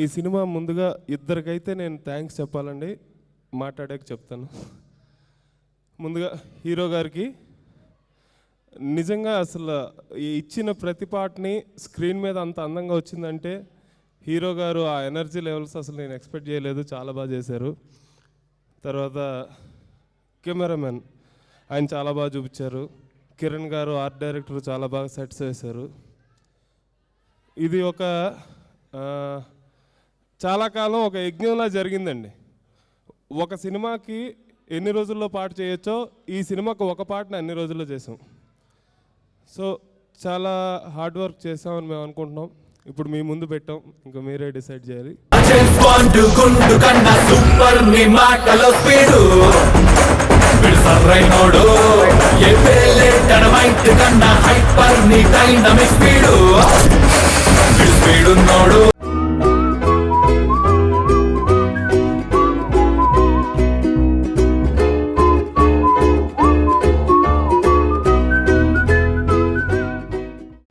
ఈ సినిమా ముందుగా ఇద్దరికైతే నేను థ్యాంక్స్ చెప్పాలండి, మాట్లాడాక చెప్తాను. ముందుగా హీరో గారికి నిజంగా అసలు ఇచ్చిన ప్రతి పాటని స్క్రీన్ మీద అంత అందంగా వచ్చిందంటే హీరో గారు ఆ ఎనర్జీ లెవెల్స్ అసలు నేను ఎక్స్పెక్ట్ చేయలేదు, చాలా బాగా చేశారు. తర్వాత కెమెరామెన్ ఆయన చాలా బాగా చూపించారు. కిరణ్ గారు ఆర్ట్ డైరెక్టర్ చాలా బాగా సెట్స్ వేశారు. ఇది ఒక చాలా కాలం ఒక యజ్ఞంలా జరిగిందండి. ఒక సినిమాకి ఎన్ని రోజుల్లో పాట చేయొచ్చో ఈ సినిమాకు ఒక పాటని అన్ని రోజుల్లో చేసాం. సో చాలా హార్డ్ వర్క్ చేసామని మేము అనుకుంటున్నాం. ఇప్పుడు మీ ముందు పెట్టాం, ఇంకా మీరే డిసైడ్ చేయాలి. సూపర్ నీ మాటలో స్పీడు సర్రైనోడు